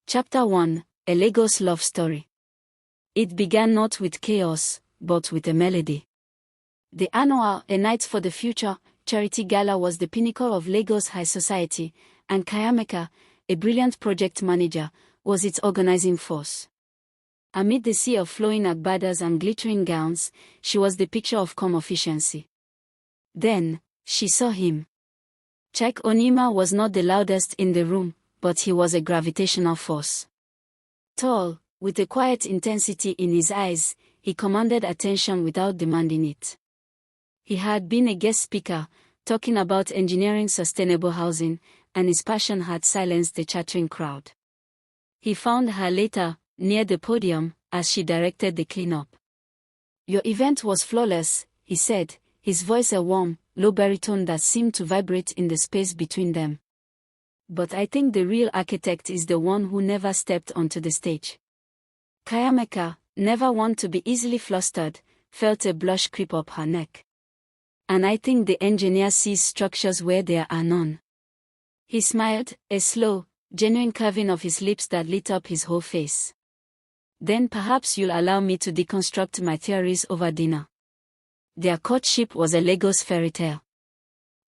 Chapter 1: A Lagos Love Story. It began not with chaos, but with a melody. The annual A Night for the Future charity gala was the pinnacle of Lagos high society, and Kayameka, a brilliant project manager, was its organizing force. Amid the sea of flowing agbadas and glittering gowns, she was the picture of calm efficiency. Then, she saw him. Chike Onyema was not the loudest in the room, but he was a gravitational force. Tall, with a quiet intensity in his eyes, he commanded attention without demanding it. He had been a guest speaker, talking about engineering sustainable housing, and his passion had silenced the chattering crowd. He found her later, near the podium, as she directed the cleanup. "Your event was flawless," he said, his voice a warm, low baritone that seemed to vibrate in the space between them. "But I think the real architect is the one who never stepped onto the stage." Kayameka, never one to be easily flustered, felt a blush creep up her neck. "And I think the engineer sees structures where there are none." He smiled, a slow, genuine curving of his lips that lit up his whole face. "Then perhaps you'll allow me to deconstruct my theories over dinner." Their courtship was a Lagos fairy tale.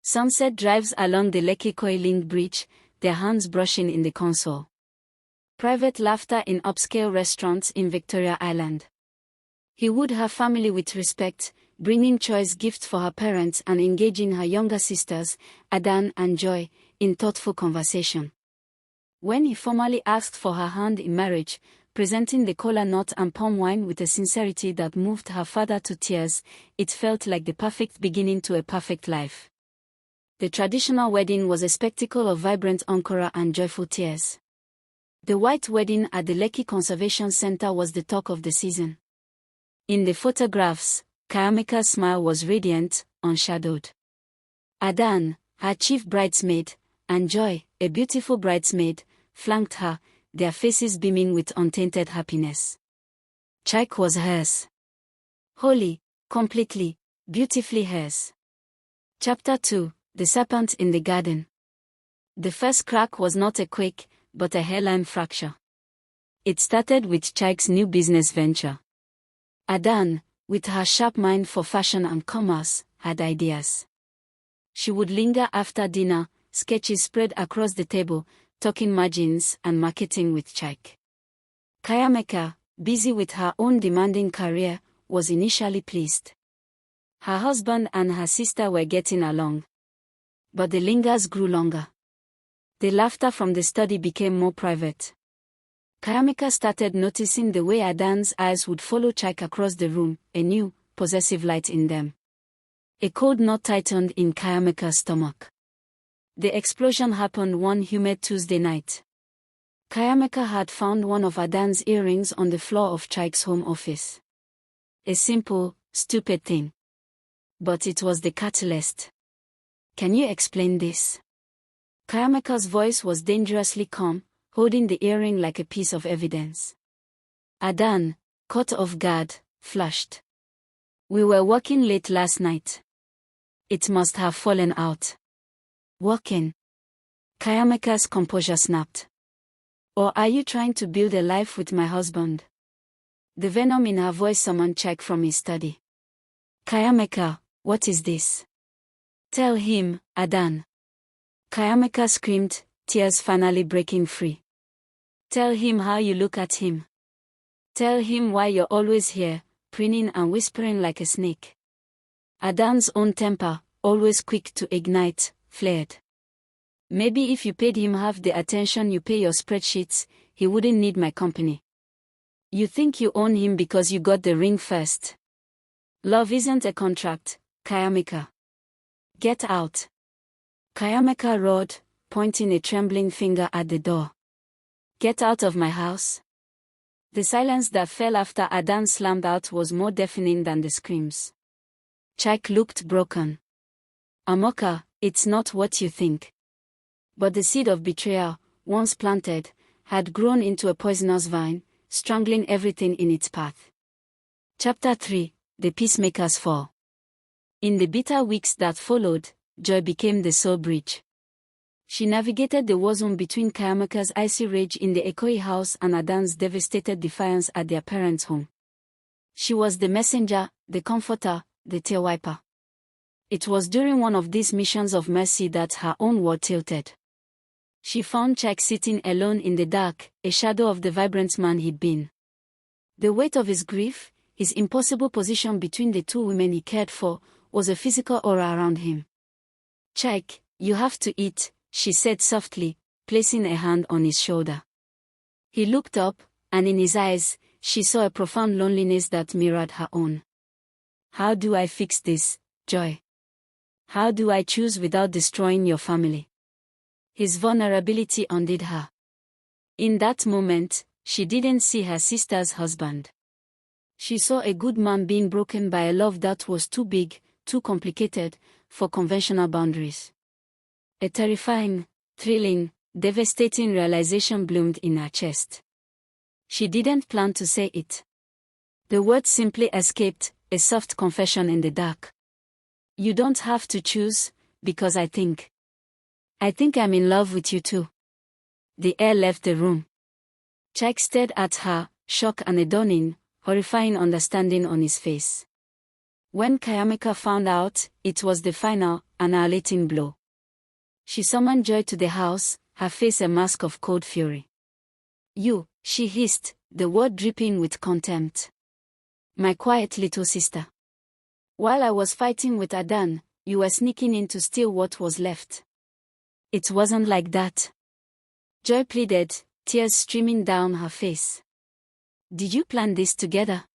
Sunset drives along the Lekki Koi Link Bridge, their hands brushing in the console. Private laughter in upscale restaurants in Victoria Island. He would have family with respect, bringing choice gifts for her parents and engaging her younger sisters, Adan and Joy, in thoughtful conversation. When he formally asked for her hand in marriage, presenting the kola nut and palm wine with a sincerity that moved her father to tears, it felt like the perfect beginning to a perfect life. The traditional wedding was a spectacle of vibrant encore and joyful tears. The white wedding at the Lekki Conservation Center was the talk of the season. In the photographs, Kayameka's smile was radiant, unshadowed. Adan, her chief bridesmaid, and Joy, a beautiful bridesmaid, flanked her, their faces beaming with untainted happiness. Chike was hers. Wholly, completely, beautifully hers. Chapter 2: The Serpent in the Garden. The first crack was not a quake, but a hairline fracture. It started with Chike's new business venture. Adan, with her sharp mind for fashion and commerce, had ideas. She would linger after dinner, sketches spread across the table, talking margins and marketing with Chike. Kayameka, busy with her own demanding career, was initially pleased. Her husband and her sister were getting along. But the lingers grew longer. The laughter from the study became more private. Kayameka started noticing the way Adan's eyes would follow Chike across the room, a new, possessive light in them. A cold knot tightened in Kayameka's stomach. The explosion happened one humid Tuesday night. Kayameka had found one of Adan's earrings on the floor of Chike's home office. A simple, stupid thing. But it was the catalyst. "Can you explain this?" Kayameka's voice was dangerously calm, holding the earring like a piece of evidence. Adan, caught off guard, flushed. "We were working late last night. It must have fallen out." "Working?" Kayameka's composure snapped. "Or are you trying to build a life with my husband?" The venom in her voice summoned Chike from his study. "Kayameka, what is this?" "Tell him, Adan." Kayameka screamed, tears finally breaking free. "Tell him how you look at him. Tell him why you're always here, preening and whispering like a snake." Adan's own temper, always quick to ignite, flared. "Maybe if you paid him half the attention you pay your spreadsheets, he wouldn't need my company. You think you own him because you got the ring first. Love isn't a contract, Kayameka. Get out." Kayameka roared, pointing a trembling finger at the door. "Get out of my house." The silence that fell after Adan slammed out was more deafening than the screams. Chike looked broken. "Amoka, it's not what you think." But the seed of betrayal, once planted, had grown into a poisonous vine, strangling everything in its path. Chapter 3: The Peacemaker's Fall. In the bitter weeks that followed, Joy became the sole bridge. She navigated the war zone between Kayamika's icy rage in the Ekoi house and Adan's devastated defiance at their parents' home. She was the messenger, the comforter, the tail wiper. It was during one of these missions of mercy that her own world tilted. She found Chike sitting alone in the dark, a shadow of the vibrant man he'd been. The weight of his grief, his impossible position between the two women he cared for, was a physical aura around him. "Chike, you have to eat," she said softly, placing a hand on his shoulder. He looked up, and in his eyes, she saw a profound loneliness that mirrored her own. "How do I fix this, Joy? How do I choose without destroying your family?" His vulnerability undid her. In that moment, she didn't see her sister's husband. She saw a good man being broken by a love that was too big, too complicated, for conventional boundaries. A terrifying, thrilling, devastating realization bloomed in her chest. She didn't plan to say it. The words simply escaped, a soft confession in the dark. "You don't have to choose, because I think I'm in love with you too." The air left the room. Chike stared at her, shock and a dawning, horrifying understanding on his face. When Kayamika found out, it was the final, annihilating blow. She summoned Joy to the house, her face a mask of cold fury. "You," she hissed, the word dripping with contempt. "My quiet little sister. While I was fighting with Adan, you were sneaking in to steal what was left." "It wasn't like that," Joy pleaded, tears streaming down her face. "Did you plan this together?"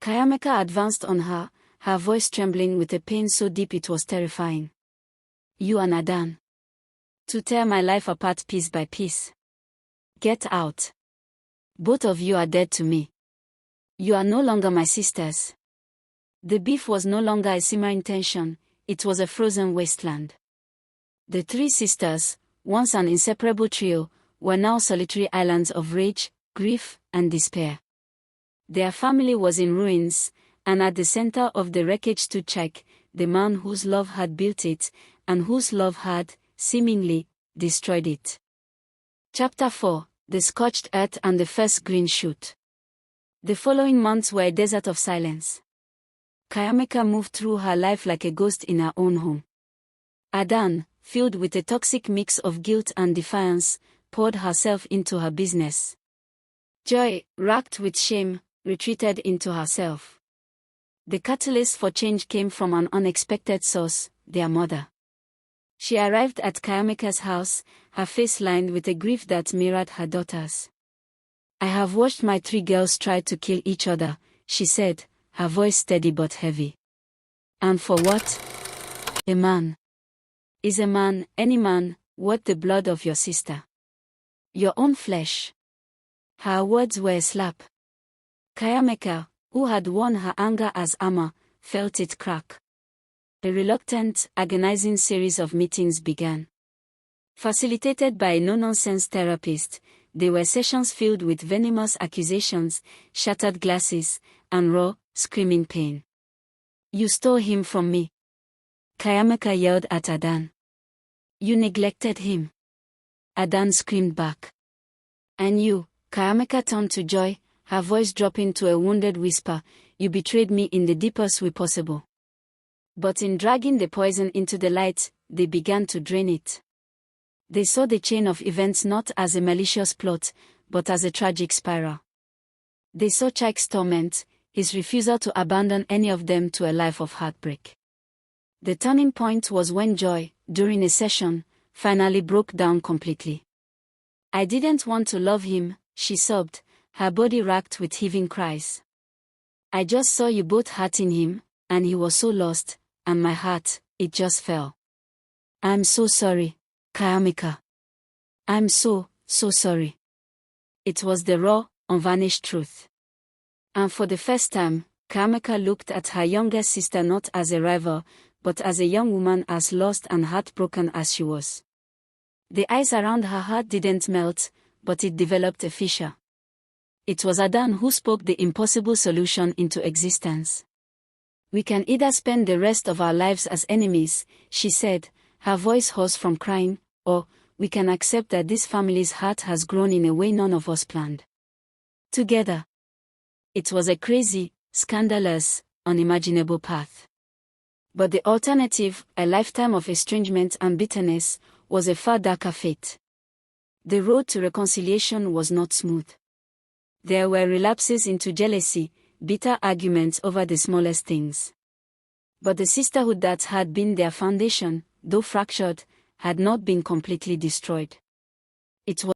Kayamika advanced on her, her voice trembling with a pain so deep it was terrifying. "You and Adan. To tear my life apart piece by piece. Get out. Both of you are dead to me. You are no longer my sisters." The beef was no longer a simmering tension, it was a frozen wasteland. The three sisters, once an inseparable trio, were now solitary islands of rage, grief, and despair. Their family was in ruins, and at the center of the wreckage stood Chike, the man whose love had built it, and whose love had, seemingly, destroyed it. Chapter 4: The Scorched Earth and the First Green Shoot. The following months were a desert of silence. Kayamika moved through her life like a ghost in her own home. Adan, filled with a toxic mix of guilt and defiance, poured herself into her business. Joy, racked with shame, retreated into herself. The catalyst for change came from an unexpected source, their mother. She arrived at Kayamika's house, her face lined with a grief that mirrored her daughter's. "I have watched my three girls try to kill each other," she said, her voice steady but heavy. "And for what? A man. Is a man, any man, worth the blood of your sister? Your own flesh?" Her words were a slap. Kayamika, who had worn her anger as armor, felt it crack. A reluctant, agonizing series of meetings began. Facilitated by a no-nonsense therapist, they were sessions filled with venomous accusations, shattered glasses, and raw, screaming pain. "You stole him from me," Kayamika yelled at Adan. "You neglected him," Adan screamed back. "And you," Kayamika turned to Joy, her voice dropping to a wounded whisper, "you betrayed me in the deepest way possible." But in dragging the poison into the light, they began to drain it. They saw the chain of events not as a malicious plot, but as a tragic spiral. They saw Chike's torment, his refusal to abandon any of them to a life of heartbreak. The turning point was when Joy, during a session, finally broke down completely. "I didn't want to love him," she sobbed, her body racked with heaving cries. "I just saw you both hurting him, and he was so lost, and my heart, it just fell. I'm so sorry, Kayamika. I'm so sorry." It was the raw, unvarnished truth. And for the first time, Kayamika looked at her younger sister not as a rival, but as a young woman as lost and heartbroken as she was. The ice around her heart didn't melt, but it developed a fissure. It was Adan who spoke the impossible solution into existence. "We can either spend the rest of our lives as enemies," she said, her voice hoarse from crying, Or, we can accept that this family's heart has grown in a way none of us planned. Together. It was a crazy, scandalous, unimaginable path. But the alternative, a lifetime of estrangement and bitterness, was a far darker fate. The road to reconciliation was not smooth. There were relapses into jealousy, bitter arguments over the smallest things. But the sisterhood that had been their foundation, though fractured, had not been completely destroyed. It was